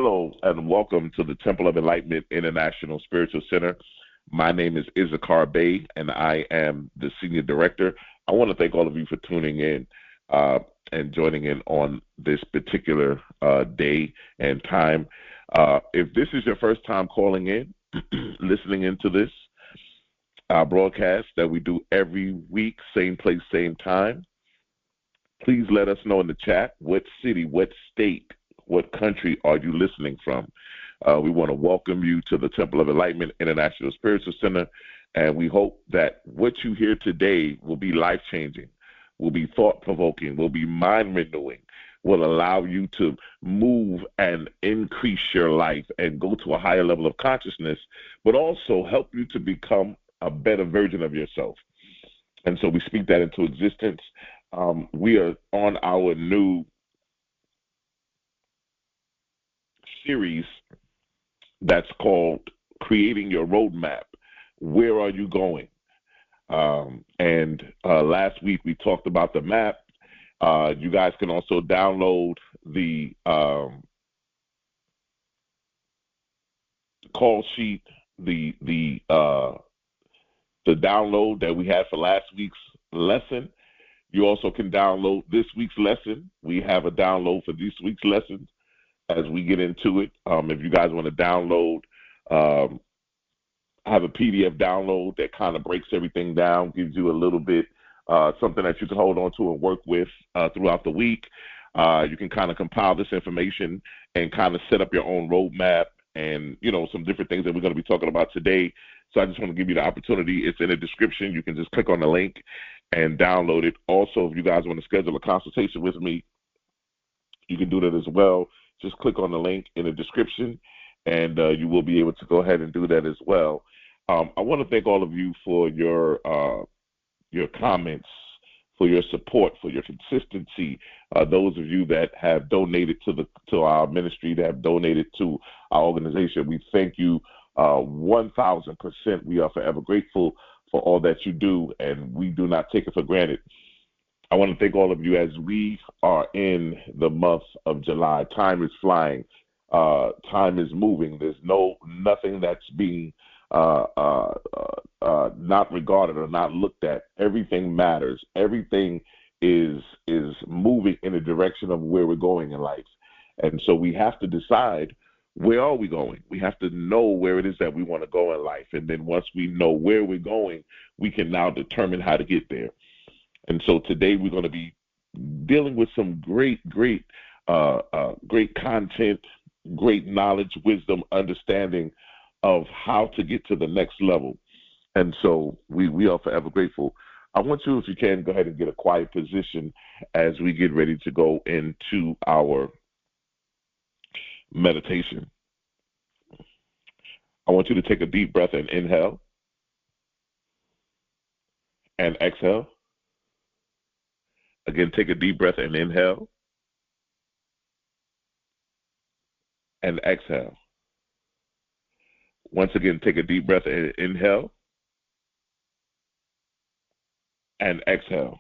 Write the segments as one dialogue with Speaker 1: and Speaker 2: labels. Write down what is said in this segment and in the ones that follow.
Speaker 1: Hello and welcome to the Temple of Enlightenment International Spiritual Center. My name is Issachar Bey and I am the Senior Director. I want to thank all of you for tuning in and joining in on this particular day and time. If this is your first time calling in, listening into this broadcast that we do every week, same place, same time, please let us know in the chat what city, what state, what country are you listening from? We want to welcome you to the Temple of Enlightenment International Spiritual Center, and we hope that what you hear today will be life-changing, will be thought-provoking, will be mind-renewing, will allow you to move and increase your life and go to a higher level of consciousness, but also help you to become a better version of yourself. And so we speak that into existence. We are on our new series that's called Creating Your Roadmap. Where are you going? And last week we talked about the map. You guys can also download the call sheet, the download that we had for last week's lesson. You also can download this week's lesson. We have a download for this week's lesson as we get into it. If you guys want to download, I have a PDF download that kind of breaks everything down, gives you a little bit, something that you can hold on to and work with throughout the week. You can kind of compile this information and kind of set up your own roadmap and, some different things that we're going to be talking about today. So I just want to give you the opportunity. It's in the description. You can just click on the link and download it. Also, if you guys want to schedule a consultation with me, you can do that as well. Just click on the link in the description, and you will be able to go ahead and do that as well. I want to thank all of you for your comments, for your support, for your consistency. Those of you that have donated to our ministry, that have donated to our organization, we thank you 1,000%. We are forever grateful for all that you do, and we do not take it for granted. I want to thank all of you as we are in the month of July. Time is flying. Time is moving. There's nothing that's being not regarded or not looked at. Everything matters. Everything is moving in the direction of where we're going in life. And so we have to decide, where are we going? We have to know where it is that we want to go in life. And then once we know where we're going, we can now determine how to get there. And so today we're going to be dealing with some great content, great knowledge, wisdom, understanding of how to get to the next level. And so we are forever grateful. I want you, if you can, go ahead and get a quiet position as we get ready to go into our meditation. I want you to take a deep breath and inhale and exhale. Again, take a deep breath and inhale and exhale. Once again, take a deep breath and inhale and exhale.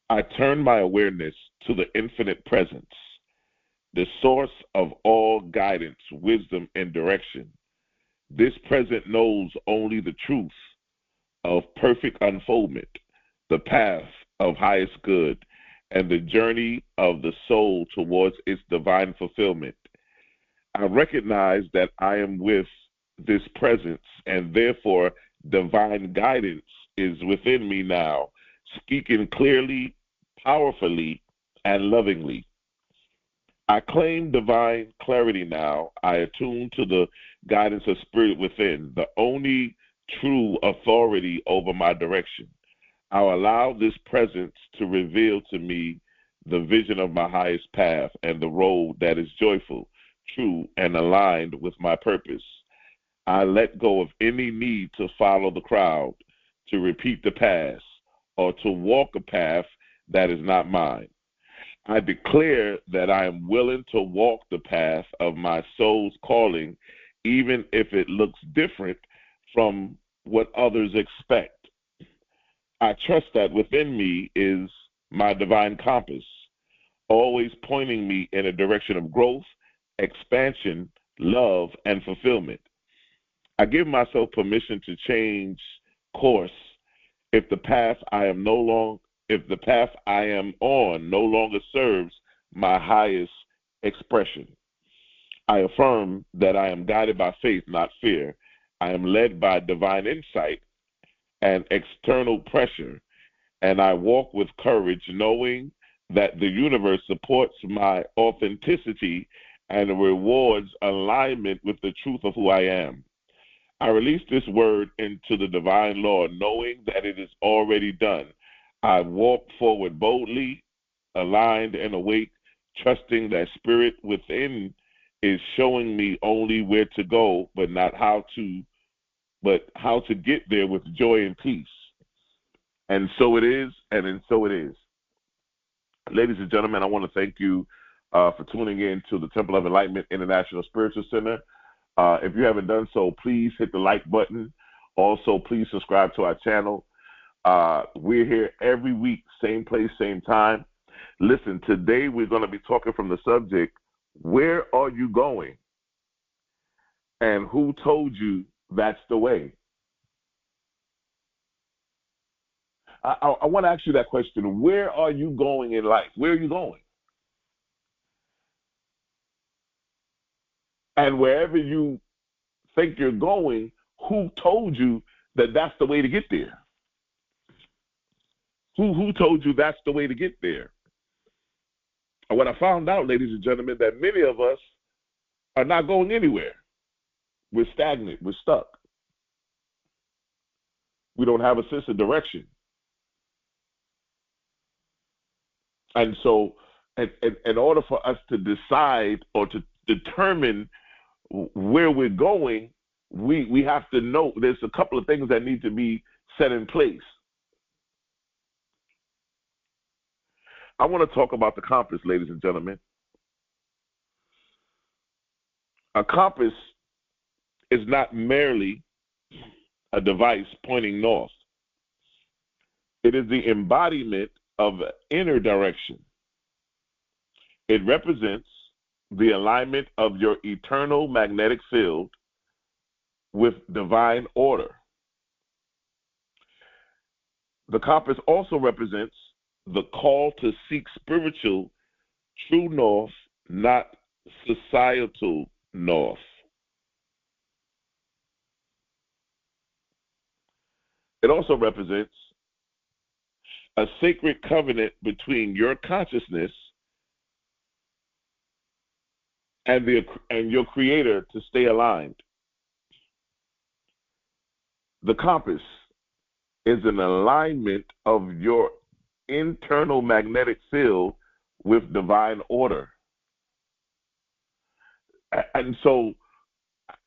Speaker 1: I turn my awareness to the infinite presence, the source of all guidance, wisdom, and direction. This present knows only the truth of perfect unfoldment, the path of highest good, and the journey of the soul towards its divine fulfillment. I recognize that I am with this presence, and therefore divine guidance is within me now, speaking clearly, powerfully, and lovingly. I claim divine clarity now. I attune to the guidance of spirit within, the only true authority over my direction. I'll allow this presence to reveal to me the vision of my highest path and the road that is joyful, true, and aligned with my purpose. I let go of any need to follow the crowd, to repeat the past, or to walk a path that is not mine. I declare that I am willing to walk the path of my soul's calling, even if it looks different from what others expect. I trust that within me is my divine compass, always pointing me in a direction of growth, expansion, love, and fulfillment. I give myself permission to change course if the path I am on no longer serves my highest expression. I affirm that I am guided by faith, not fear. I am led by divine insight and external pressure, and I walk with courage, knowing that the universe supports my authenticity and rewards alignment with the truth of who I am. I release this word into the divine law, knowing that it is already done. I walk forward boldly, aligned and awake, trusting that spirit within is showing me only where to go, but how to get there with joy and peace. And so it is, and so it is. Ladies and gentlemen, I want to thank you for tuning in to the Temple of Enlightenment International Spiritual Center. If you haven't done so, please hit the like button. Also, please subscribe to our channel. We're here every week, same place, same time. Listen, today we're going to be talking from the subject, where are you going? And who told you that's the way? I want to ask you that question. Where are you going in life? Where are you going? And wherever you think you're going, who told you that that's the way to get there? Who told you that's the way to get there? And what I found out, ladies and gentlemen, that many of us are not going anywhere. We're stagnant. We're stuck. We don't have a sense of direction. And so in order for us to decide or to determine where we're going, we have to know there's a couple of things that need to be set in place. I want to talk about the compass, ladies and gentlemen. A compass is not merely a device pointing north. It is the embodiment of inner direction. It represents the alignment of your eternal magnetic field with divine order. The compass also represents the call to seek spiritual true north, not societal north. It also represents a sacred covenant between your consciousness and your creator to stay aligned. The compass is an alignment of your internal magnetic field with divine order. And so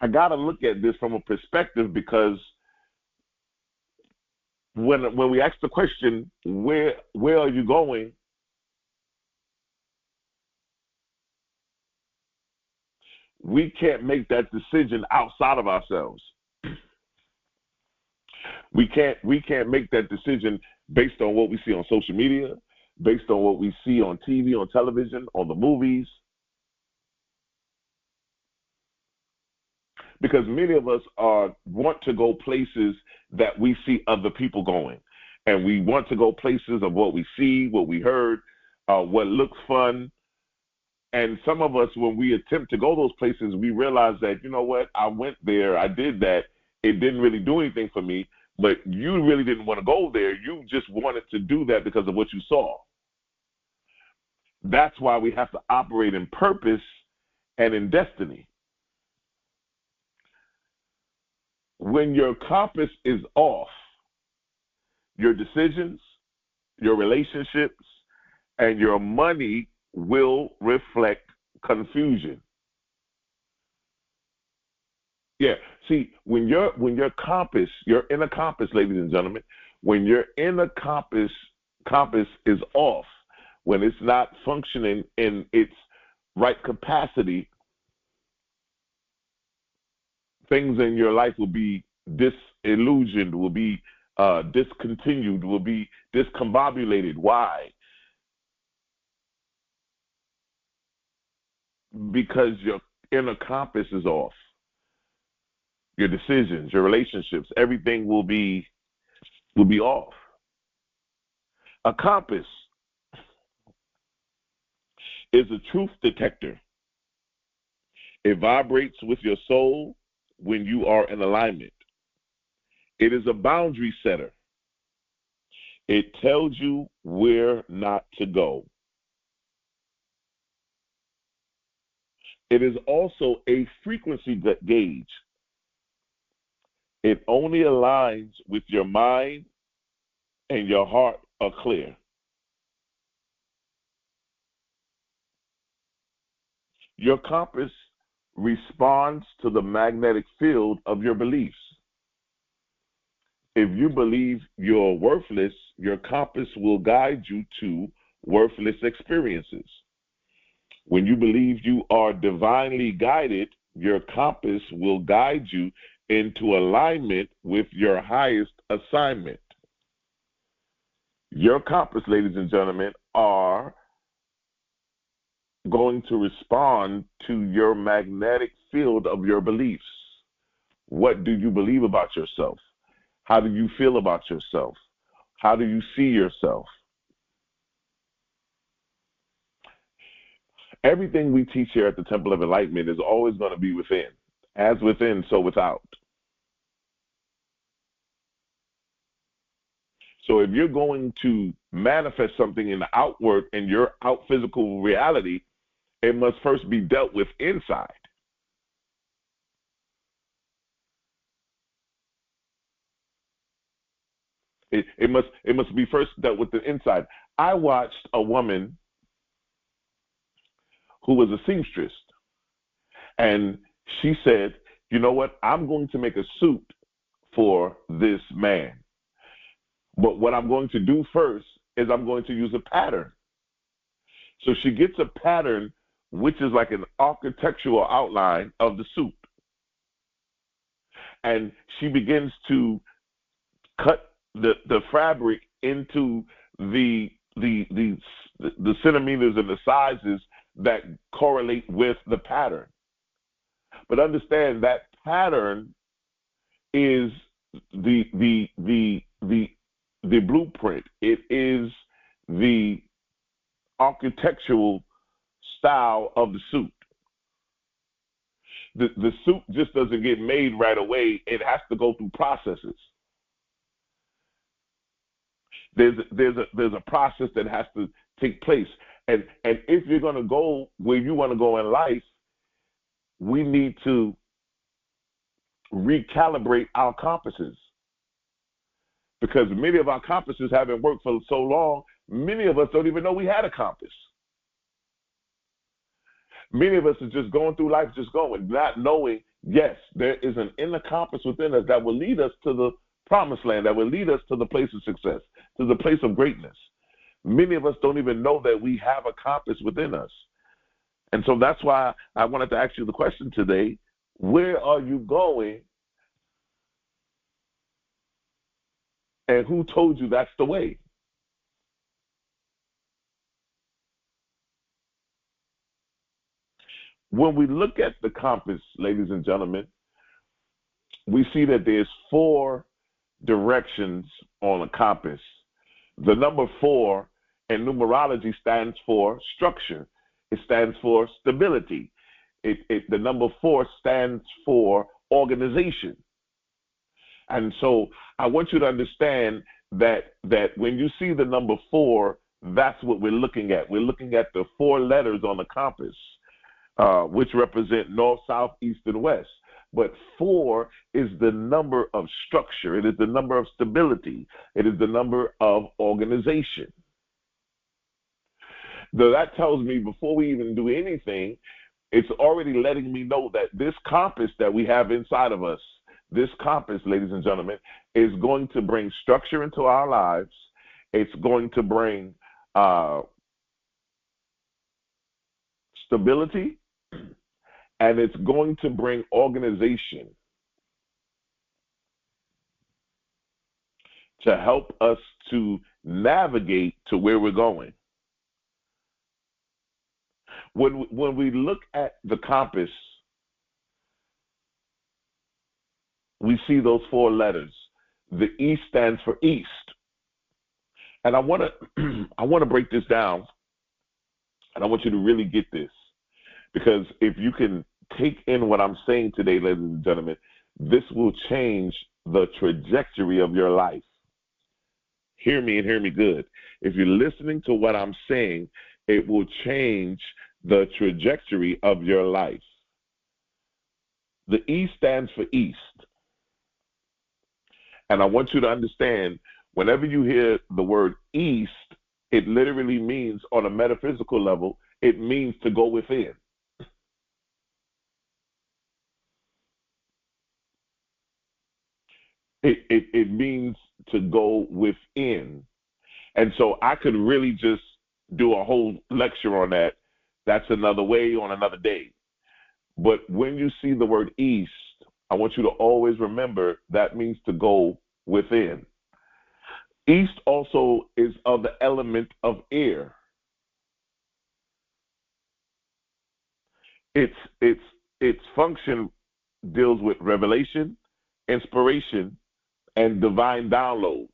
Speaker 1: I got to look at this from a perspective, because when we ask the question, where are you going? We can't make that decision outside of ourselves. We can't make that decision based on what we see on social media, based on what we see on TV, on television, on the movies. Because many of us want to go places that we see other people going. And we want to go places of what we see, what we heard, what looks fun. And some of us, when we attempt to go those places, we realize that, you know what, I went there, I did that. It didn't really do anything for me, but you really didn't want to go there. You just wanted to do that because of what you saw. That's why we have to operate in purpose and in destiny. When your compass is off, your decisions, your relationships, and your money will reflect confusion. Yeah. See, when your compass, your inner compass, ladies and gentlemen, when your inner compass is off, when it's not functioning in its right capacity, things in your life will be disillusioned, will be discontinued, will be discombobulated. Why? because your inner compass is off. Your decisions, your relationships, everything will be off. A compass is a truth detector. It vibrates with your soul when you are in alignment. It is a boundary setter. It tells you where not to go. It is also a frequency gauge. It only aligns with your mind and your heart are clear. Your compass responds to the magnetic field of your beliefs. If you believe you're worthless, your compass will guide you to worthless experiences. When you believe you are divinely guided, your compass will guide you into alignment with your highest assignment. Your compass, ladies and gentlemen, are going to respond to your magnetic field of your beliefs. What do you believe about yourself? How do you feel about yourself? How do you see yourself? Everything we teach here at the Temple of Enlightenment is always going to be within. As within, so without. So if you're going to manifest something in the outward in your out physical reality, it must first be dealt with inside. It must be first dealt with the inside. I watched a woman who was a seamstress, and she said, "You know what? I'm going to make a suit for this man. But what I'm going to do first is I'm going to use a pattern." So she gets a pattern, which is like an architectural outline of the suit. And she begins to cut the fabric into the centimeters and the sizes that correlate with the pattern. But understand that pattern is the blueprint. It is the architectural style of the suit. The suit just doesn't get made right away. It has to go through processes. There's a process that has to take place. And if you're going to go where you want to go in life, we need to recalibrate our compasses. Because many of our compasses haven't worked for so long, many of us don't even know we had a compass. Many of us are just going through life, just going, not knowing, yes, there is an inner compass within us that will lead us to the promised land, that will lead us to the place of success, to the place of greatness. Many of us don't even know that we have a compass within us. And so that's why I wanted to ask you the question today, where are you going? And who told you that's the way? When we look at the compass, ladies and gentlemen, we see that there's 4 directions on a compass. The number 4 in numerology stands for structure. It stands for stability. The number 4 stands for organization. And so I want you to understand that when you see the number 4, that's what we're looking at. We're looking at the 4 letters on the compass, which represent north, south, east, and west. But 4 is the number of structure. It is the number of stability. It is the number of organization. So that tells me before we even do anything, it's already letting me know that this compass that we have inside of us, this compass, ladies and gentlemen, is going to bring structure into our lives. It's going to bring stability, and it's going to bring organization to help us to navigate to where we're going. When we look at the compass, we see those four letters. The E stands for east. And I want to break this down, and I want you to really get this, because if you can take in what I'm saying today, ladies and gentlemen, this will change the trajectory of your life. Hear me and hear me good. If you're listening to what I'm saying, it will change the trajectory of your life. The E stands for east. And I want you to understand, whenever you hear the word east, it literally means, on a metaphysical level, it means to go within. It means to go within. And so I could really just do a whole lecture on that. That's another way on another day. But when you see the word east, I want you to always remember that means to go within. East also is of the element of air. Its function deals with revelation, inspiration, and divine downloads.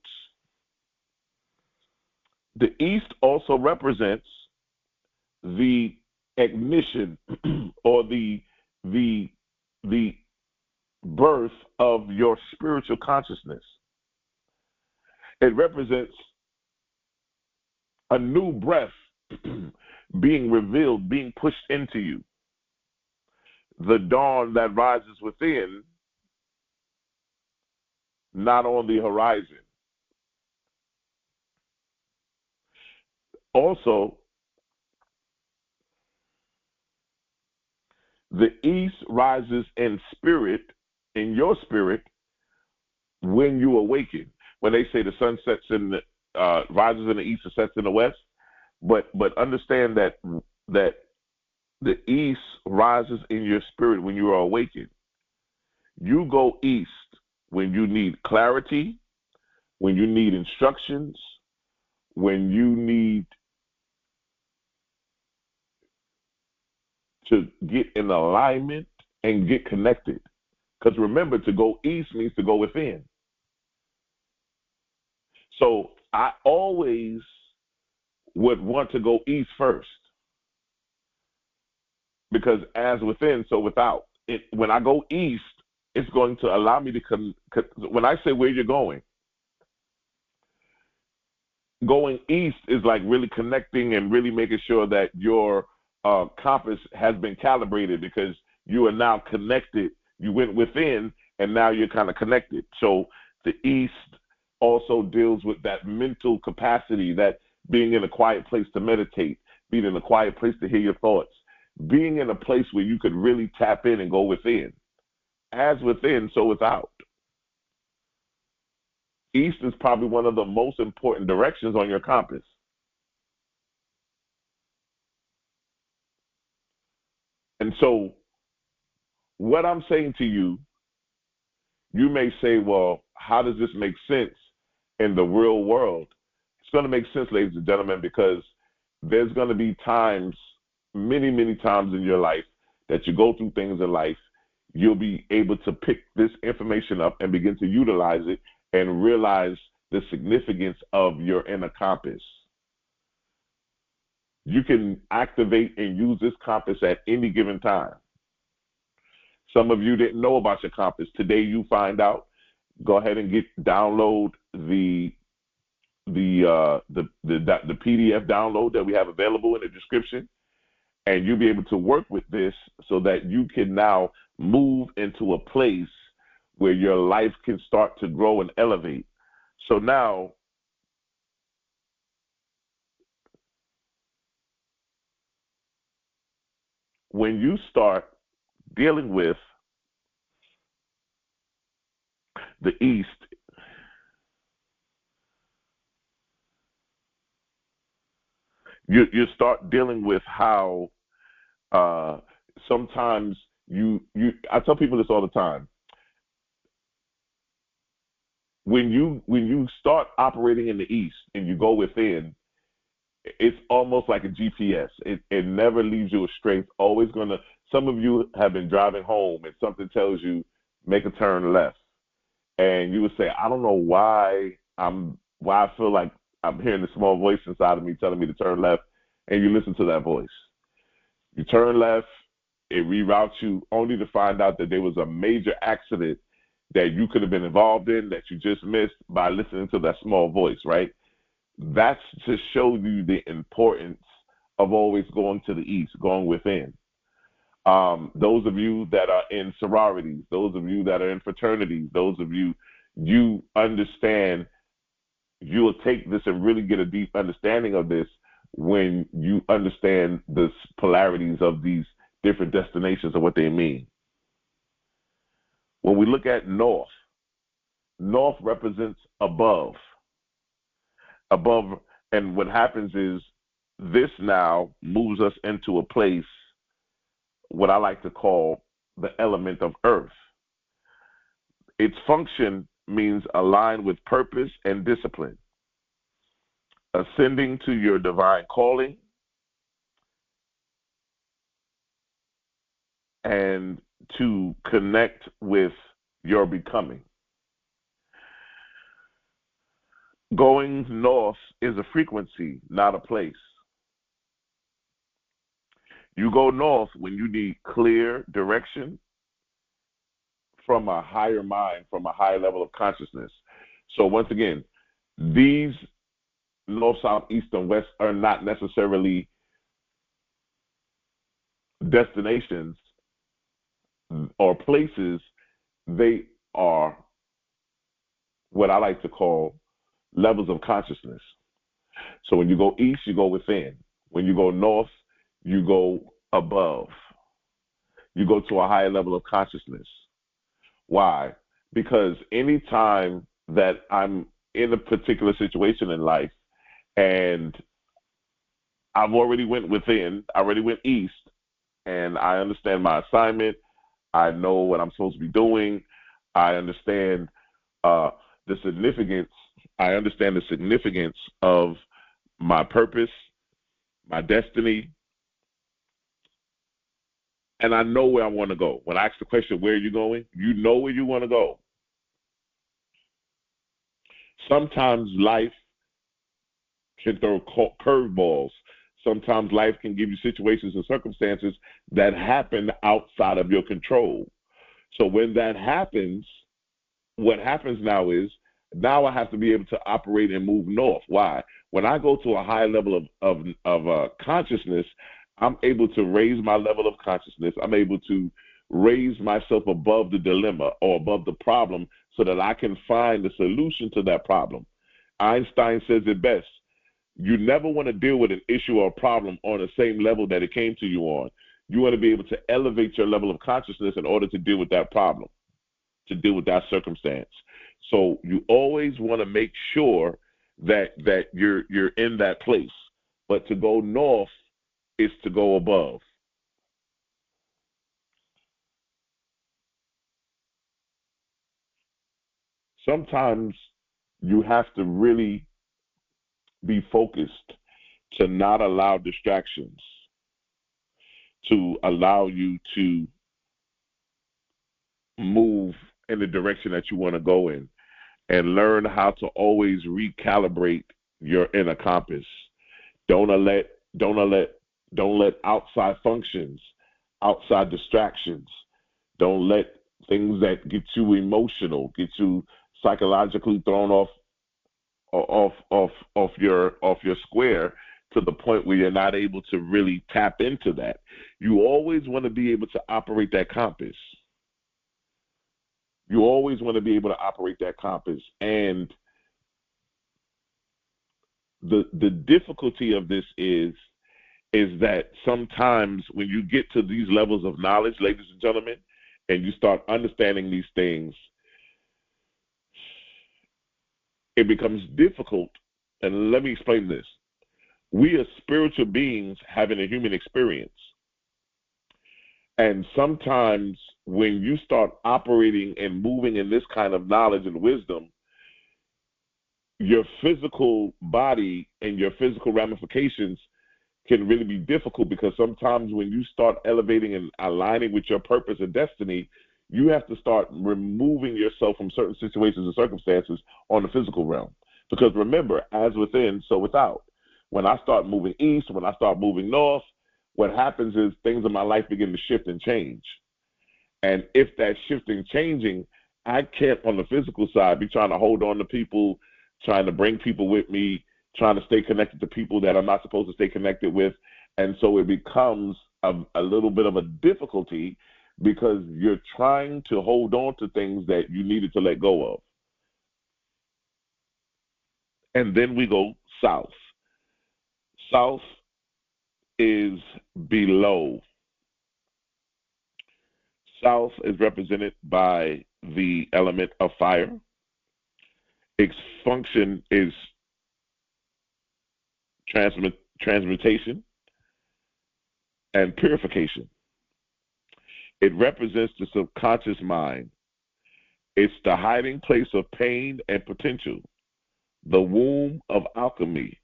Speaker 1: The east also represents the ignition or the birth of your spiritual consciousness. It represents a new breath being revealed, being pushed into you. The dawn that rises within, not on the horizon. Also, the east rises in spirit, in your spirit, when you awaken. When they say the sun sets in the rises in the east and sets in the west, but understand that the east rises in your spirit when you are awakened. You go east when you need clarity, when you need instructions, when you need to get in alignment and get connected. Because remember, to go east means to go within. So I always would want to go east first, because as within, so without. When I go east, it's going to allow me to when I say where you're going east is like really connecting and really making sure that your compass has been calibrated, because you are now connected. You went within, and now you're kind of connected. So the east also deals with that mental capacity, that being in a quiet place to meditate, being in a quiet place to hear your thoughts, being in a place where you could really tap in and go within. As within, so without. East is probably one of the most important directions on your compass. And so what I'm saying to you, you may say, well, how does this make sense in the real world? It's going to make sense, ladies and gentlemen, because there's going to be times, many, many times in your life, that you go through things in life. You'll be able to pick this information up and begin to utilize it and realize the significance of your inner compass. You can activate and use this compass at any given time. Some of you didn't know about your compass. Today you find out. Go ahead and download the PDF download that we have available in the description, and you'll be able to work with this so that you can now move into a place where your life can start to grow and elevate. So now, when you start dealing with the East, you start dealing with how sometimes I tell people this all the time. When you start operating in the East and you go within, it's almost like a GPS. It never leaves you astray. It's always gonna. Some of you have been driving home and something tells you make a turn left, and you would say, I don't know why I feel like I'm hearing a small voice inside of me telling me to turn left, and you listen to that voice. You turn left, it reroutes you, only to find out that there was a major accident that you could have been involved in that you just missed by listening to that small voice, right? That's to show you the importance of always going to the east, going within. Those of you that are in sororities, those of you that are in fraternities, those of you, you understand, you will take this and really get a deep understanding of this when you understand the polarities of these different destinations and what they mean. When we look at north, north represents above. Above, and what happens is this now moves us into a place, what I like to call the element of earth. Its function means align with purpose and discipline, ascending to your divine calling, and to connect with your becoming. Going north is a frequency, not a place. You go north when you need clear direction from a higher mind, from a higher level of consciousness. So once again, these north, south, east, and west are not necessarily destinations or places. They are what I like to call levels of consciousness. So when you go east, you go within. When you go north, you go above. You go to a higher level of consciousness. Why? Because any time that I'm in a particular situation in life and I've already went within, I already went east, and I understand my assignment, I know what I'm supposed to be doing, I understand the significance, of my purpose, my destiny, and I know where I want to go. When I ask the question, where are you going? You know where you want to go. Sometimes life can throw curveballs. Sometimes life can give you situations and circumstances that happen outside of your control. So when that happens, what happens now is, now I have to be able to operate and move north. Why? When I go to a high level of consciousness, I'm able to raise my level of consciousness. I'm able to raise myself above the dilemma or above the problem so that I can find the solution to that problem. Einstein says it best. You never want to deal with an issue or a problem on the same level that it came to you on. You want to be able to elevate your level of consciousness in order to deal with that problem, to deal with that circumstance. So you always want to make sure that you're in that place. But to go north is to go above. Sometimes you have to really be focused to not allow distractions to allow you to move in the direction that you want to go in, and learn how to always recalibrate your inner compass. Don't let outside functions, outside distractions, don't let things that get you emotional, get you psychologically thrown off your square to the point where you're not able to really tap into that. You always want to be able to operate that compass. You always want to be able to operate that compass. And the difficulty of this is that sometimes when you get to these levels of knowledge, ladies and gentlemen, and you start understanding these things, it becomes difficult. And let me explain this. We are spiritual beings having a human experience. And sometimes when you start operating and moving in this kind of knowledge and wisdom, your physical body and your physical ramifications can really be difficult, because sometimes when you start elevating and aligning with your purpose and destiny, you have to start removing yourself from certain situations and circumstances on the physical realm. Because remember, as within, so without. When I start moving east, when I start moving north, what happens is things in my life begin to shift and change. And if that shifting, changing, I can't, on the physical side, be trying to hold on to people, trying to bring people with me, trying to stay connected to people that I'm not supposed to stay connected with. And so it becomes a little bit of a difficulty, because you're trying to hold on to things that you needed to let go of. And then we go south. South is below. South is represented by the element of fire. Its function is transmutation and purification. It represents the subconscious mind. It's the hiding place of pain and potential, the womb of alchemy.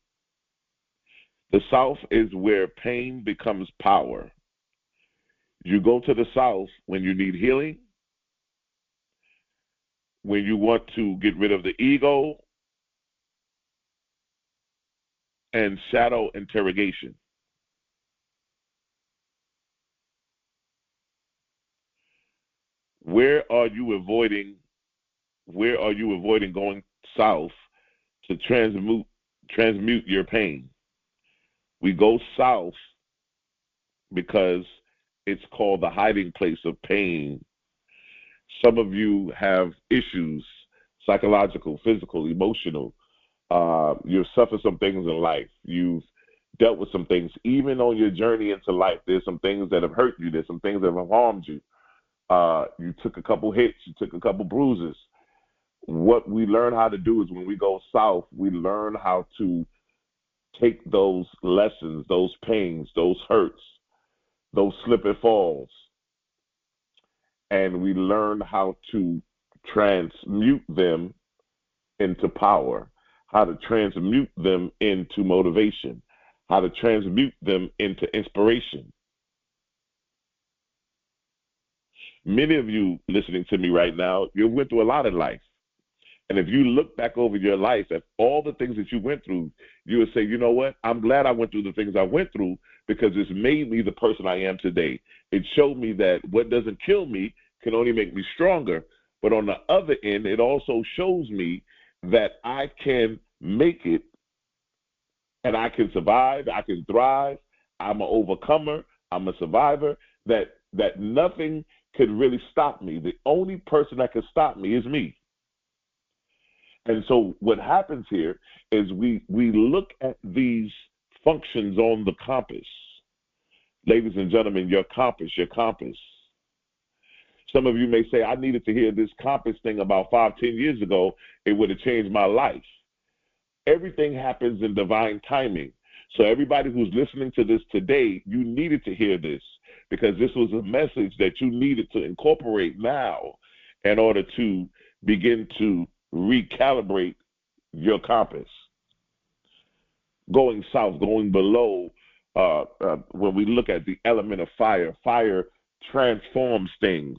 Speaker 1: The south is where pain becomes power. You go to the south when you need healing, when you want to get rid of the ego, and shadow interrogation. Where are you avoiding going south to transmute your pain? We go south because it's called the hiding place of pain. Some of you have issues, psychological, physical, emotional. You've suffered some things in life. You've dealt with some things. Even on your journey into life, there's some things that have hurt you. There's some things that have harmed you. You took a couple hits. You took a couple bruises. What we learn how to do is when we go south, we learn how to take those lessons, those pains, those hurts, those slip and falls, and we learn how to transmute them into power, how to transmute them into motivation, how to transmute them into inspiration. Many of you listening to me right now, you went through a lot in life. And if you look back over your life at all the things that you went through, you would say, you know what? I'm glad I went through the things I went through, because it's made me the person I am today. It showed me that what doesn't kill me can only make me stronger. But on the other end, it also shows me that I can make it, and I can survive, I can thrive. I'm an overcomer, I'm a survivor, that nothing could really stop me. The only person that can stop me is me. And so what happens here is we look at these functions on the compass. Ladies and gentlemen, your compass. Some of you may say, I needed to hear this compass thing about 5-10 years ago. It would have changed my life. Everything happens in divine timing. So everybody who's listening to this today, you needed to hear this, because this was a message that you needed to incorporate now in order to begin to recalibrate your compass. Going south, going below, when we look at the element of fire, fire transforms things.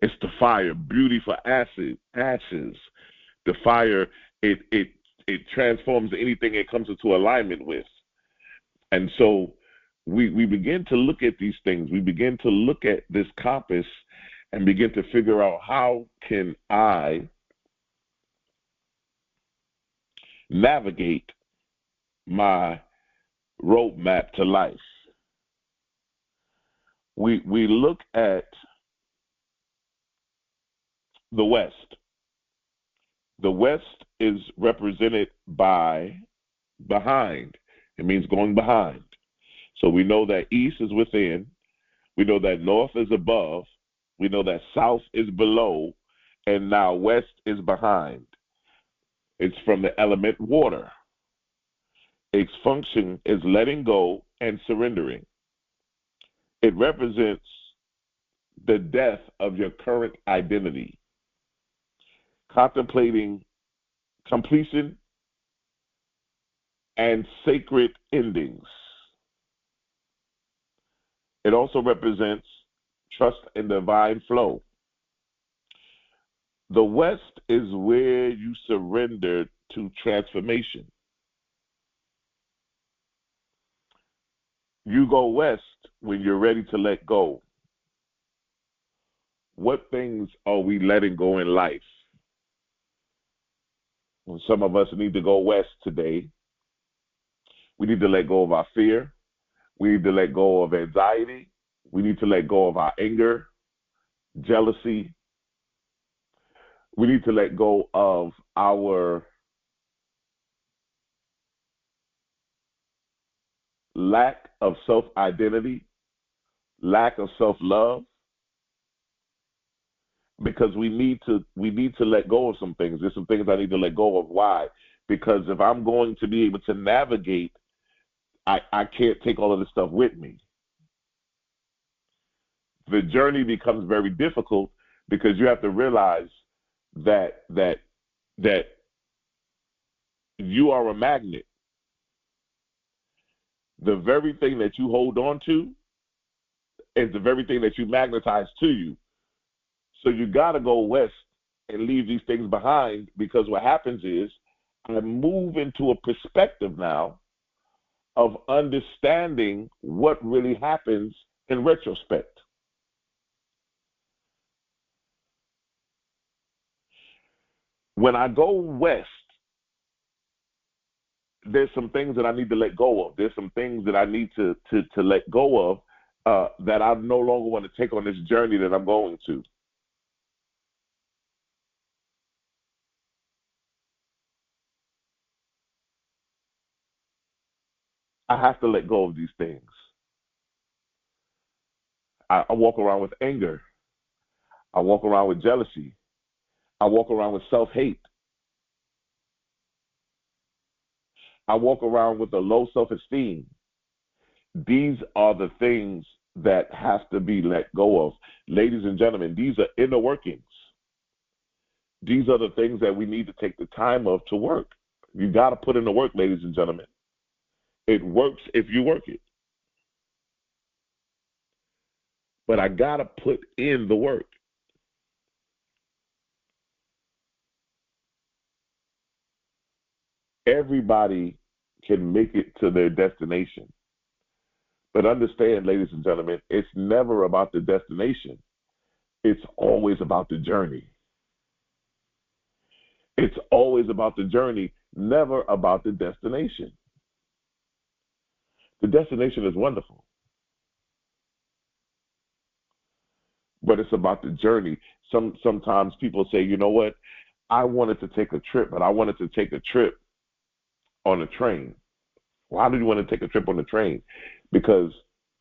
Speaker 1: It's the fire, beauty for ashes. The fire, it transforms anything it comes into alignment with. And so we begin to look at these things. We begin to look at this compass and begin to figure out, how can I navigate my roadmap to life? We look at the West. The West is represented by behind. It means going behind. So we know that East is within. We know that North is above. We know that South is below. And now West is behind. It's from the element water. Its function is letting go and surrendering. It represents the death of your current identity, contemplating completion, and sacred endings. It also represents trust and divine flow. The West is where you surrender to transformation. You go West when you're ready to let go. What things are we letting go in life? Well, some of us need to go West today. We need to let go of our fear. We need to let go of anxiety. We need to let go of our anger, jealousy. We need to let go of our lack of self-identity, lack of self-love, because we need to let go of some things. There's some things I need to let go of. Why? Because if I'm going to be able to navigate, I can't take all of this stuff with me. The journey becomes very difficult because you have to realize that you are a magnet. The very thing that you hold on to is the very thing that you magnetize to you. So you got to go West and leave these things behind, because what happens is I move into a perspective now of understanding what really happens in retrospect. When I go West, there's some things that I need to let go of. There's some things that I need to let go of that I no longer want to take on this journey that I'm going to. I have to let go of these things. I walk around with anger. I walk around with jealousy. I walk around with self-hate. I walk around with a low self-esteem. These are the things that have to be let go of. Ladies and gentlemen, these are inner workings. These are the things that we need to take the time of to work. You got to put in the work, ladies and gentlemen. It works if you work it. But I got to put in the work. Everybody can make it to their destination. But understand, ladies and gentlemen, it's never about the destination. It's always about the journey. It's always about the journey, never about the destination. The destination is wonderful, but it's about the journey. Sometimes people say, you know what, I wanted to take a trip, but I wanted to take a trip on a train. Why do you want to take a trip on the train? Because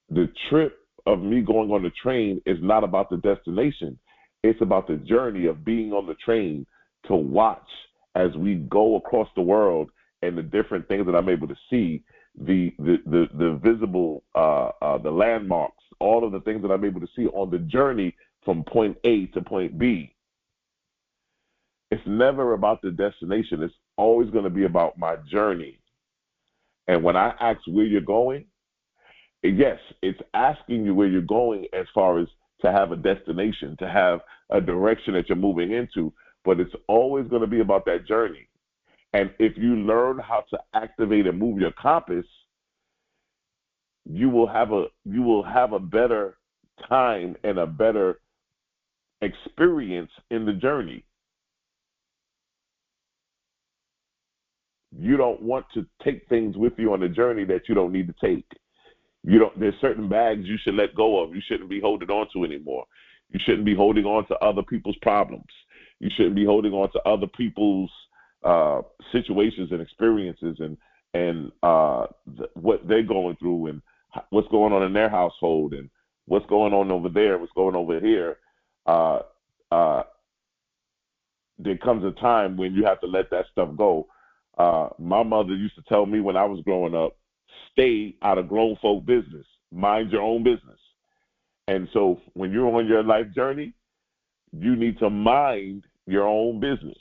Speaker 1: the trip of me going on the train is not about the destination. It's about the journey of being on the train to watch as we go across the world and the different things that I'm able to see, the visible, the landmarks, all of the things that I'm able to see on the journey from point A to point B. It's never about the destination. It's always going to be about my journey. And when I ask where you're going, yes, it's asking you where you're going as far as to have a destination, to have a direction that you're moving into, but it's always going to be about that journey. And if you learn how to activate and move your compass, you will have a better time and a better experience in the journey. You don't want to take things with you on the journey that you don't need to take. There's certain bags you should let go of. You shouldn't be holding on to anymore. You shouldn't be holding on to other people's problems. You shouldn't be holding on to other people's situations and experiences and what they're going through and what's going on in their household and what's going on over there, what's going over here. There comes a time when you have to let that stuff go. My mother used to tell me when I was growing up, stay out of grown folk business. Mind your own business. And so when you're on your life journey, you need to mind your own business.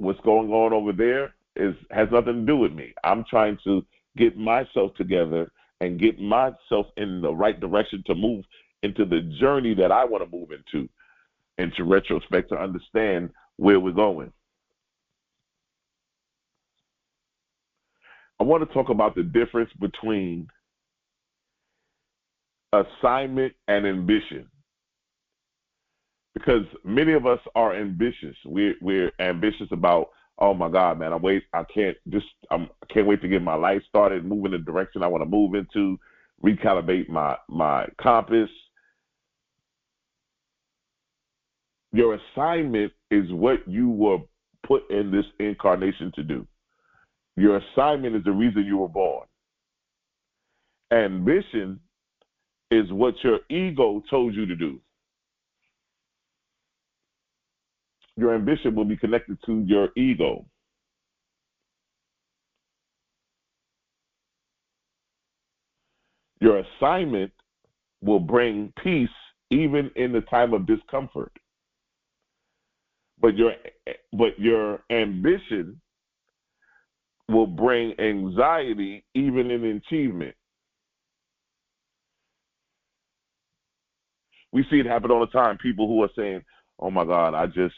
Speaker 1: what's going on over there has nothing to do with me. I'm trying to get myself together and get myself in the right direction to move into the journey that I want to move into, and to retrospect to understand where we're going. I want to talk about the difference between assignment and ambition, because many of us are ambitious. We're ambitious about, oh my God, man, I can't wait to get my life started, move in the direction I want to move into, recalibrate my compass. Your assignment is what you were put in this incarnation to do. Your assignment is the reason you were born. Ambition is what your ego told you to do. Your ambition will be connected to your ego. Your assignment will bring peace even in the time of discomfort. But your ambition will bring anxiety even in achievement. We see it happen all the time. People who are saying, "Oh my God, I just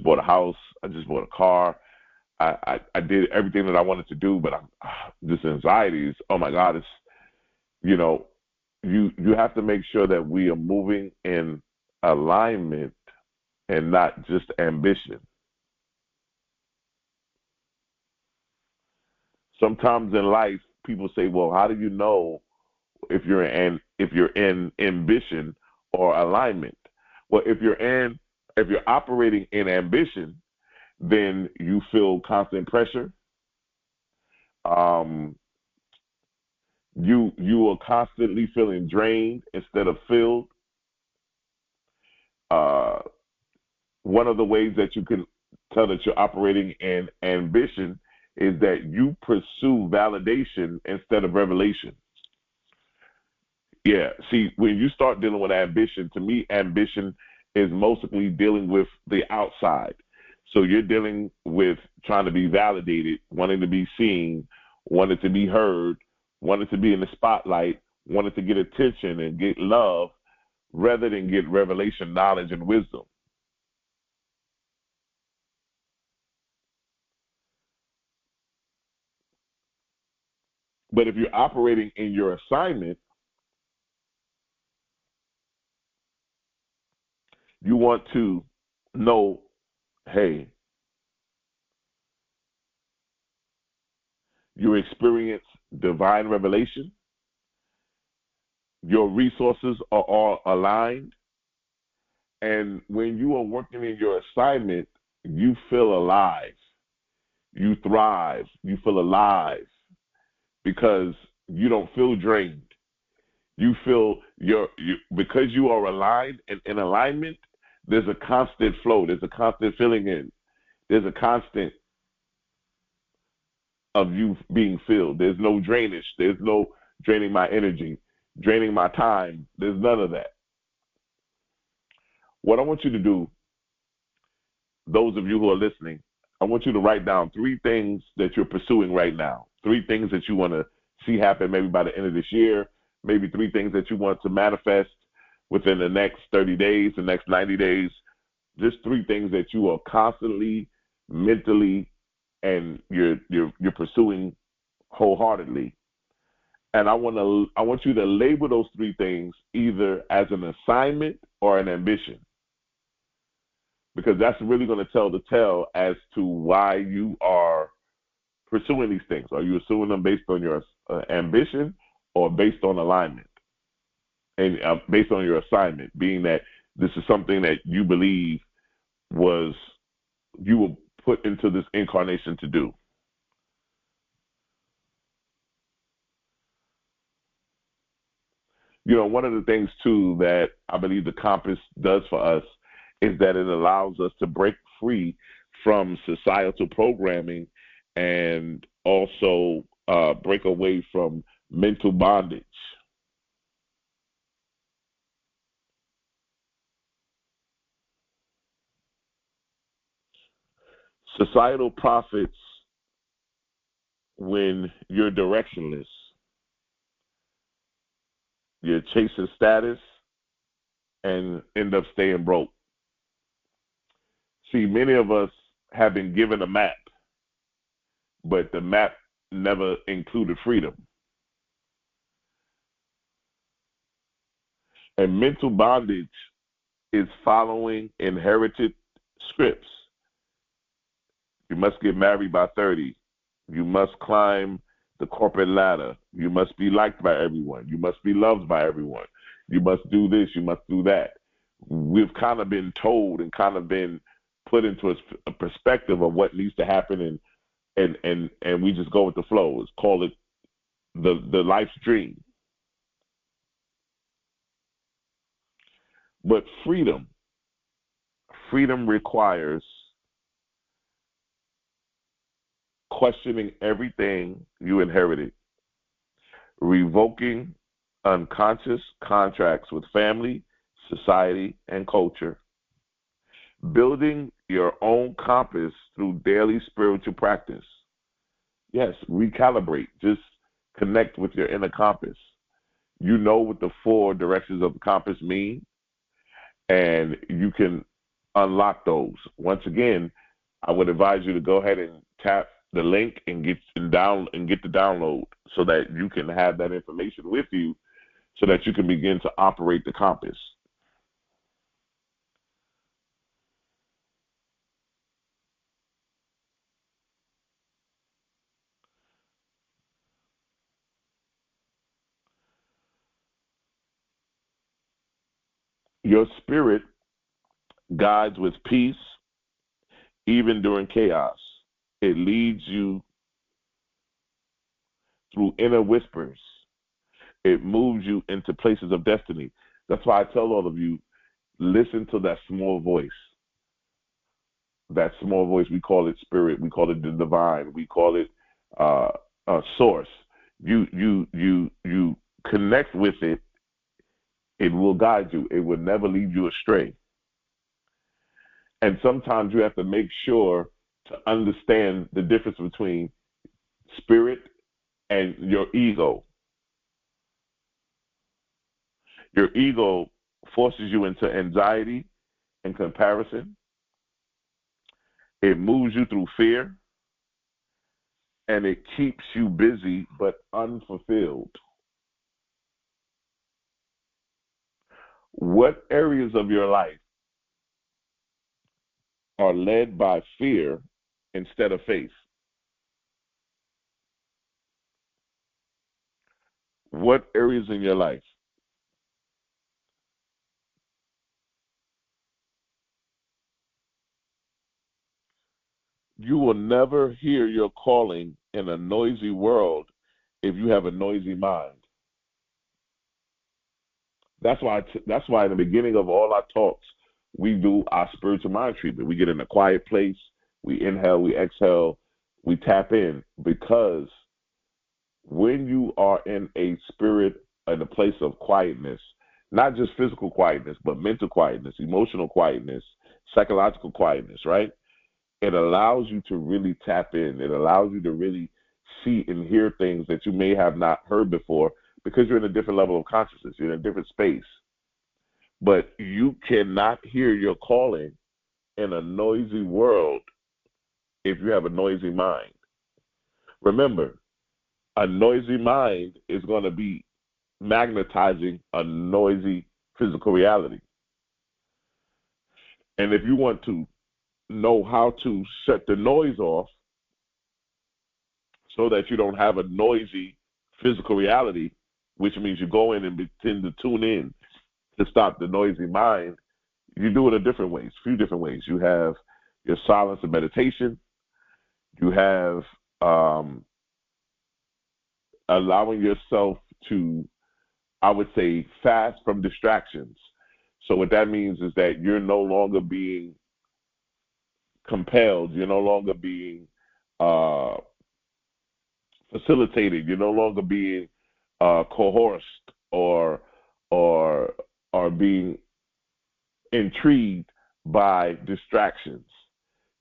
Speaker 1: bought a house. I just bought a car. I did everything that I wanted to do, but this anxiety is, oh my God, it's, you have to make sure that we are moving in alignment and not just ambition. Sometimes in life, people say, well, how do you know if you're in ambition or alignment? Well, if you're operating in ambition, then you feel constant pressure. You are constantly feeling drained instead of filled. One of the ways that you can tell that you're operating in ambition is that you pursue validation instead of revelation. Yeah, see, when you start dealing with ambition, to me, ambition is mostly dealing with the outside. So you're dealing with trying to be validated, wanting to be seen, wanting to be heard, wanting to be in the spotlight, wanting to get attention and get love rather than get revelation, knowledge, and wisdom. But if you're operating in your assignment, you want to know, hey, you experience divine revelation, your resources are all aligned, and when you are working in your assignment, you feel alive, you thrive, you feel alive because you don't feel drained. You feel because you are aligned and in alignment, there's a constant flow, there's a constant filling in, there's a constant of you being filled. There's no drainage. There's no draining my energy, draining my time. There's none of that. What I want you to do, those of you who are listening, I want you to write down 3 things that you're pursuing right now, 3 things that you want to see happen maybe by the end of this year, maybe 3 things that you want to manifest within the next 30 days, the next 90 days, just 3 things that you are constantly, mentally, and you're pursuing wholeheartedly. And I want you to label those 3 things either as an assignment or an ambition, because that's really going to tell the tale as to why you are pursuing these things. Are you pursuing them based on your ambition or based on alignment and based on your assignment, being that this is something that you believe you were put into this incarnation to do? One of the things, too, that I believe the compass does for us is that it allows us to break free from societal programming and also break away from mental bondage. Societal profits when you're directionless. You're chasing status and end up staying broke. See, many of us have been given a map, but the map never included freedom. And mental bondage is following inherited scripts. You must get married by 30. You must climb the corporate ladder. You must be liked by everyone. You must be loved by everyone. You must do this. You must do that. We've kind of been told and kind of been put into a perspective of what needs to happen, and we just go with the flow. Let's call it the life's dream. But freedom requires questioning everything you inherited, revoking unconscious contracts with family, society, and culture, building your own compass through daily spiritual practice. Yes, recalibrate. Just connect with your inner compass. You know what the 4 directions of the compass mean, and you can unlock those. Once again, I would advise you to go ahead and tap the link and get the download so that you can have that information with you so that you can begin to operate the compass. Your spirit guides with peace even during chaos. It leads you through inner whispers. It moves you into places of destiny. That's why I tell all of you, listen to that small voice. That small voice, we call it spirit. We call it the divine. We call it source. You connect with it. It will guide you. It will never lead you astray. And sometimes you have to make sure to understand the difference between spirit and your ego. Your ego forces you into anxiety and comparison. It moves you through fear, and it keeps you busy but unfulfilled. What areas of your life are led by fear instead of faith? What areas in your life? You will never hear your calling in a noisy world if you have a noisy mind. That's why in the beginning of all our talks, we do our spiritual mind treatment. We get in a quiet place, we inhale, we exhale, we tap in, because when you are in a spirit, in a place of quietness, not just physical quietness, but mental quietness, emotional quietness, psychological quietness, right? It allows you to really tap in. It allows you to really see and hear things that you may have not heard before because you're in a different level of consciousness. You're in a different space. But you cannot hear your calling in a noisy world if you have a noisy mind. Remember, a noisy mind is going to be magnetizing a noisy physical reality. And if you want to know how to shut the noise off so that you don't have a noisy physical reality, which means you go in and begin to tune in to stop the noisy mind, you do it a few different ways. You have your silence and meditation. You have allowing yourself to, I would say, fast from distractions. So what that means is that you're no longer being compelled. You're no longer being facilitated. You're no longer being coerced or being intrigued by distractions.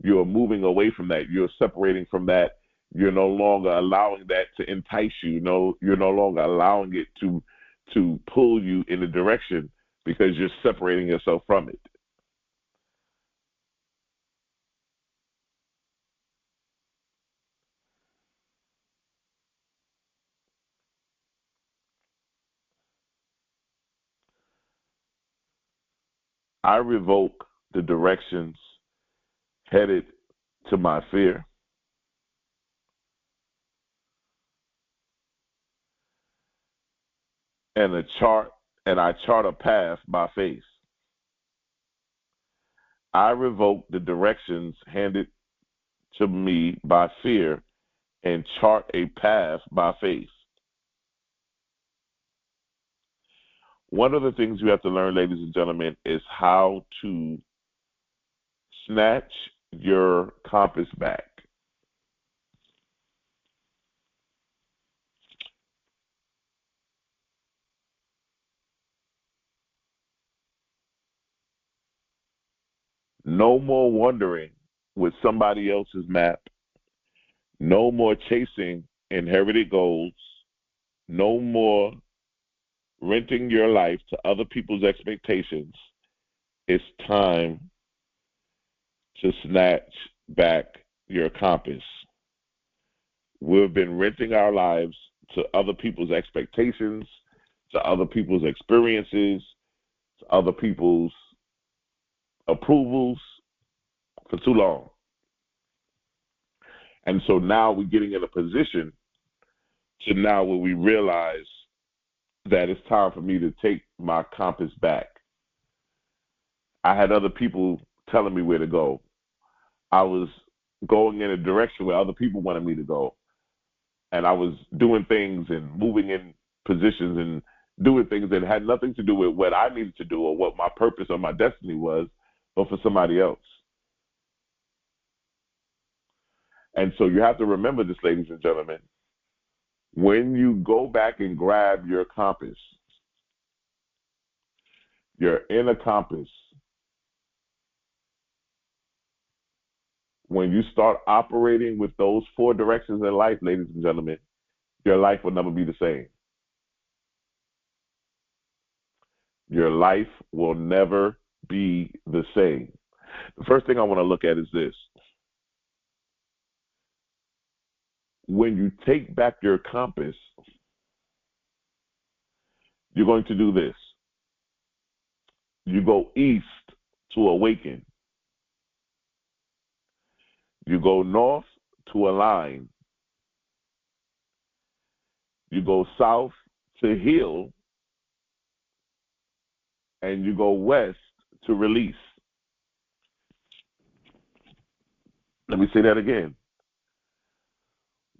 Speaker 1: You're moving away from that. You're separating from that. You're no longer allowing that to entice you. No, you're no longer allowing it to pull you in a direction because you're separating yourself from it. I revoke the directions headed to my fear, and I chart a path by faith. I revoke the directions handed to me by fear and chart a path by faith. One of the things you have to learn, ladies and gentlemen, is how to snatch your compass back. No more wandering with somebody else's map. No more chasing inherited goals. No more renting your life to other people's expectations. It's time to snatch back your compass. We've been renting our lives to other people's expectations, to other people's experiences, to other people's approvals for too long. And so now we're getting in a position to now where we realize that it's time for me to take my compass back. I had other people telling me where to go. I was going in a direction where other people wanted me to go. And I was doing things and moving in positions and doing things that had nothing to do with what I needed to do or what my purpose or my destiny was, but for somebody else. And so you have to remember this, ladies and gentlemen. When you go back and grab your compass, your inner compass, when you start operating with those four directions in life, ladies and gentlemen, your life will never be the same. Your life will never be the same. The first thing I want to look at is this. When you take back your compass, you're going to do this. You go east to awaken. You go north to align. You go south to heal. And you go west to release. Let me say that again.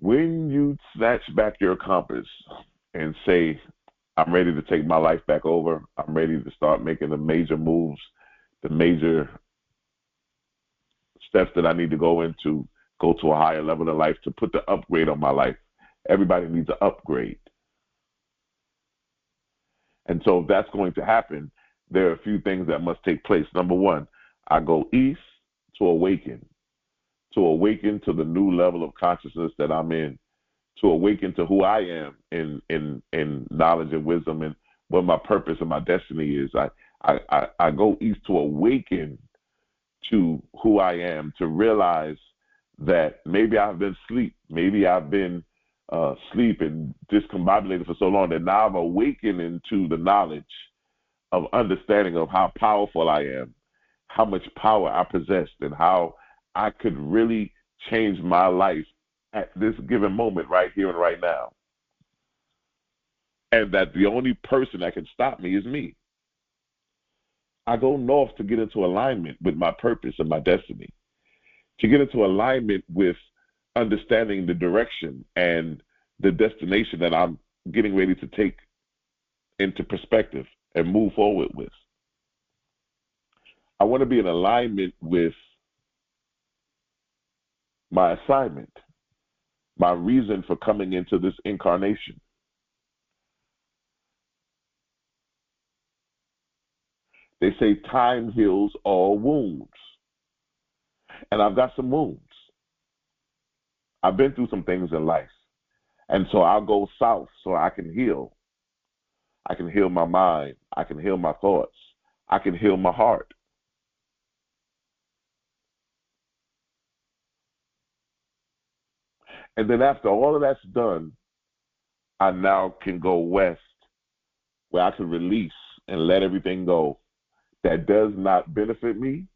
Speaker 1: When you snatch back your compass and say, I'm ready to take my life back over, I'm ready to start making the major moves, the major steps that I need to go into, go to a higher level of life, to put the upgrade on my life. Everybody needs an upgrade. And so if that's going to happen, there are a few things that must take place. Number one, I go east to awaken to the new level of consciousness that I'm in, to awaken to who I am in knowledge and wisdom and what my purpose and my destiny is. I go east to awaken to who I am, to realize that maybe I've been asleep, maybe I've been asleep and discombobulated for so long that now I'm awakening into the knowledge of understanding of how powerful I am, how much power I possessed, and how I could really change my life at this given moment right here and right now. And that the only person that can stop me is me. I go north to get into alignment with my purpose and my destiny, to get into alignment with understanding the direction and the destination that I'm getting ready to take into perspective and move forward with. I want to be in alignment with my assignment, my reason for coming into this incarnation. They say time heals all wounds. And I've got some wounds. I've been through some things in life. And so I'll go south so I can heal. I can heal my mind. I can heal my thoughts. I can heal my heart. And then after all of that's done, I now can go west where I can release and let everything go that does not benefit me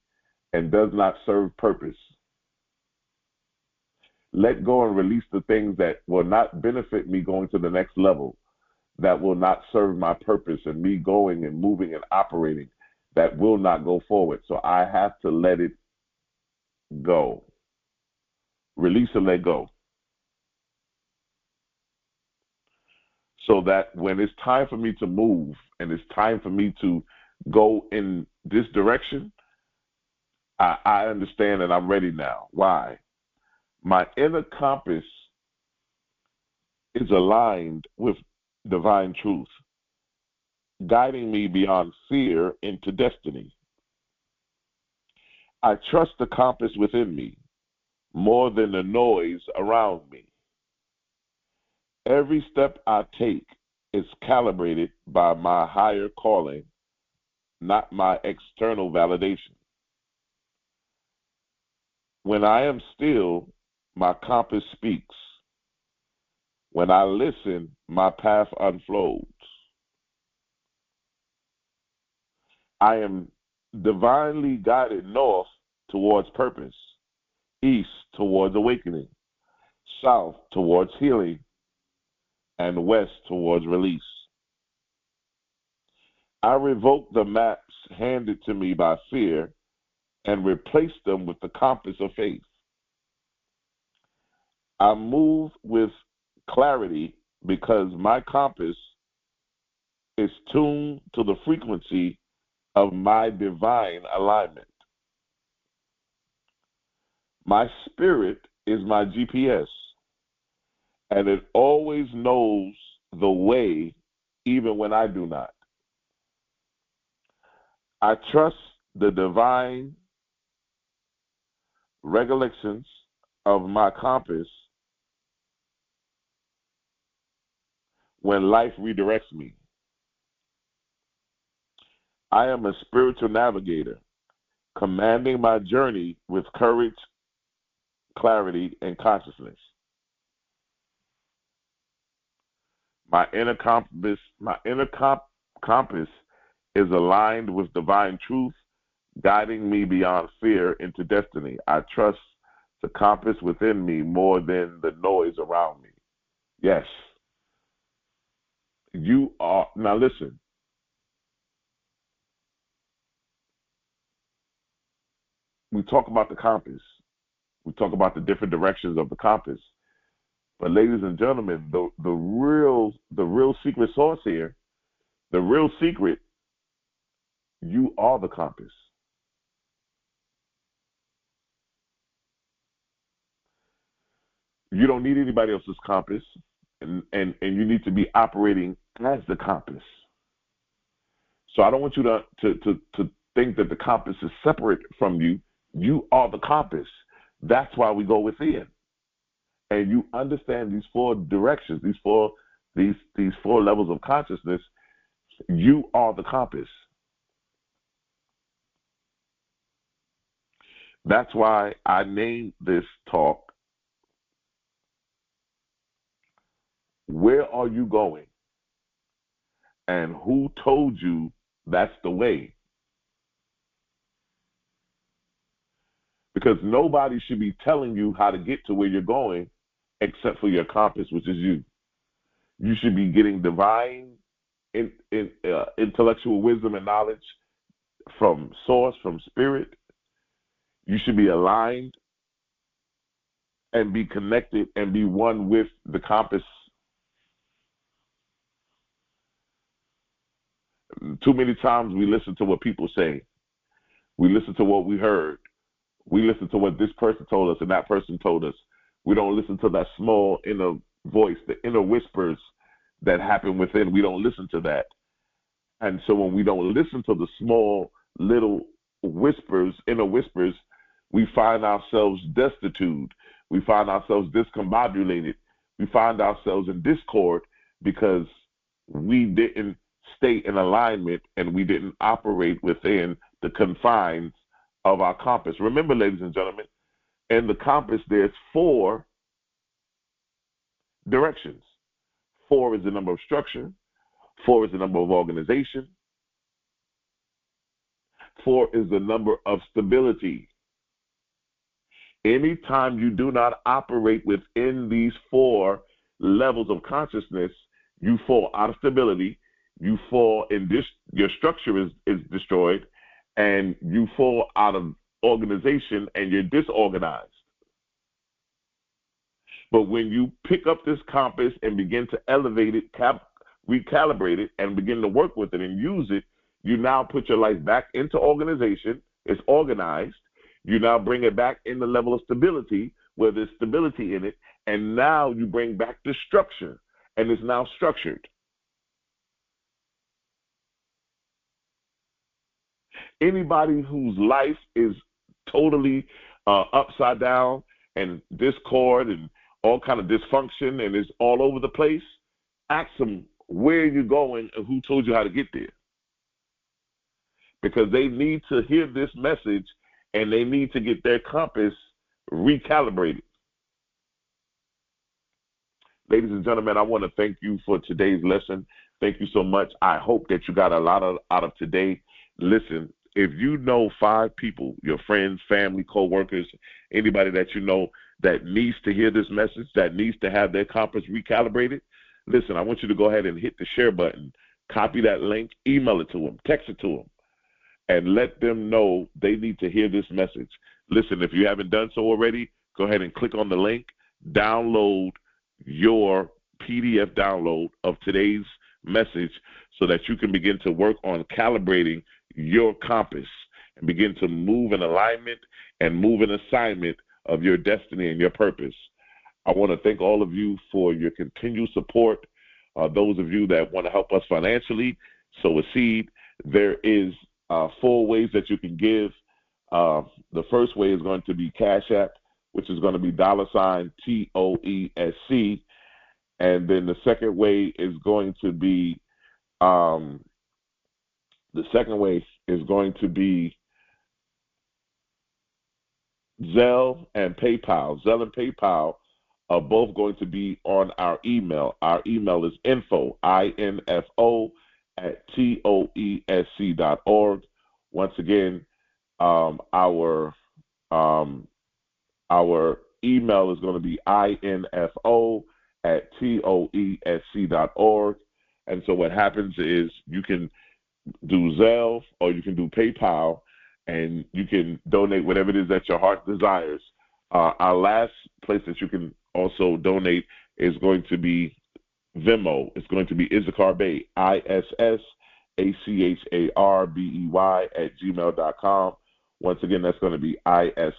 Speaker 1: and does not serve purpose. Let go and release the things that will not benefit me going to the next level, that will not serve my purpose and me going and moving and operating, that will not go forward. So I have to let it go. Release and let go. So that when it's time for me to move and it's time for me to go in this direction, I understand and I'm ready now. Why? My inner compass is aligned with divine truth, guiding me beyond fear into destiny. I trust the compass within me more than the noise around me. Every step I take is calibrated by my higher calling, not my external validation. When I am still, my compass speaks. When I listen, my path unfolds. I am divinely guided north towards purpose, east towards awakening, south towards healing, and west towards release. I revoke the maps handed to me by fear and replace them with the compass of faith. I move with clarity because my compass is tuned to the frequency of my divine alignment. My spirit is my GPS, and it always knows the way even when I do not. I trust the divine regulations of my compass when life redirects me. I am a spiritual navigator, commanding my journey with courage, clarity, and consciousness. My inner compass is aligned with divine truth, guiding me beyond fear into destiny. I trust the compass within me more than the noise around me. Yes. You are, now listen, we talk about the compass. We talk about the different directions of the compass. But ladies and gentlemen, the real secret sauce here, the real secret, you are the compass. You don't need anybody else's compass, and you need to be operating as the compass. So I don't want you to think that the compass is separate from you. You are the compass. That's why we go within. And you understand these four directions, these four levels of consciousness. You are the compass. That's why I named this talk, Where Are You Going? And who told you that's the way? Because nobody should be telling you how to get to where you're going except for your compass, which is you. You should be getting divine intellectual wisdom and knowledge from source, from spirit. You should be aligned and be connected and be one with the compass. Too many times we listen to what people say. We listen to what we heard. We listen to what this person told us and that person told us. We don't listen to that small inner voice, the inner whispers that happen within. We don't listen to that. And so when we don't listen to the small little whispers, inner whispers, We find ourselves destitute. We find ourselves discombobulated. We find ourselves in discord because we didn't stay in alignment and we didn't operate within the confines of our compass. Remember, ladies and gentlemen, in the compass, there's 4 directions. 4 is the number of structure. 4 is the number of organization. 4 is the number of stability. Anytime you do not operate within these 4 levels of consciousness, you fall out of stability, you fall in this, your structure is destroyed, and you fall out of organization and you're disorganized. But when you pick up this compass and begin to elevate it, recalibrate it, and begin to work with it and use it, you now put your life back into organization. It's organized. You now bring it back in the level of stability where there's stability in it, and now you bring back the structure, and it's now structured. Anybody whose life is totally upside down and discord and all kind of dysfunction and is all over the place, ask them where you're going and who told you how to get there. Because they need to hear this message and they need to get their compass recalibrated. Ladies and gentlemen, I want to thank you for today's lesson. Thank you so much. I hope that you got a lot out of today. Listen, if you know 5 people, your friends, family, co-workers, anybody that you know that needs to hear this message, that needs to have their compass recalibrated, listen, I want you to go ahead and hit the share button, copy that link, email it to them, text it to them, and let them know they need to hear this message. Listen, if you haven't done so already, go ahead and click on the link, download your PDF download of today's message so that you can begin to work on calibrating your compass and begin to move in alignment and move in assignment of your destiny and your purpose. I want to thank all of you for your continued support. Those of you that want to help us financially, sow a seed. There is 4 ways that you can give. The first way is going to be Cash App, which is going to be $TOESC. And then the second way is going to be Zelle and PayPal. Zelle and PayPal are both going to be on our email. Our email is info, INFO, @TOESC.org. Once again, our email is going to be INFO @TOESC.org. And so what happens is you can do Zelle or you can do PayPal, and you can donate whatever it is that your heart desires. Our last place that you can also donate is going to be Venmo. It's going to be Issachar Bey, ISSACHARBEY @gmail.com. Once again, that's going to be ISSACHARBEY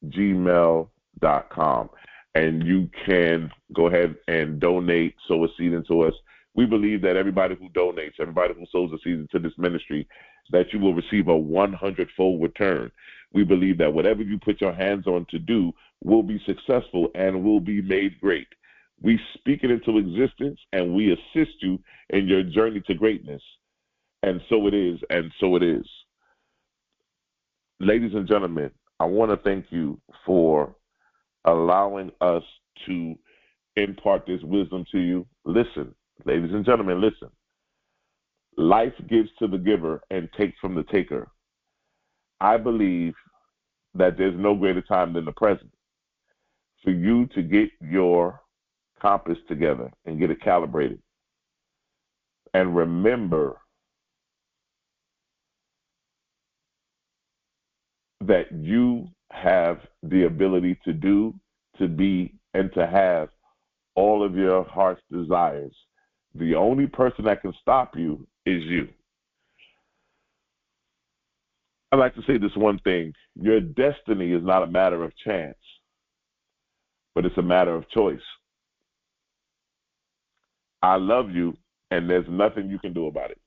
Speaker 1: @gmail.com. And you can go ahead and donate, sow a seed into us. We believe that everybody who donates, everybody who sows a seed into this ministry, that you will receive a 100-fold return. We believe that whatever you put your hands on to do will be successful and will be made great. We speak it into existence, and we assist you in your journey to greatness. And so it is, and so it is. Ladies and gentlemen, I want to thank you for allowing us to impart this wisdom to you. Listen, ladies and gentlemen, listen. Life gives to the giver and takes from the taker. I believe that there's no greater time than the present for you to get your compass together and get it calibrated. And remember that you have the ability to do, to be, and to have all of your heart's desires. The only person that can stop you is you. I like to say this one thing. Your destiny is not a matter of chance, but it's a matter of choice. I love you, and there's nothing you can do about it.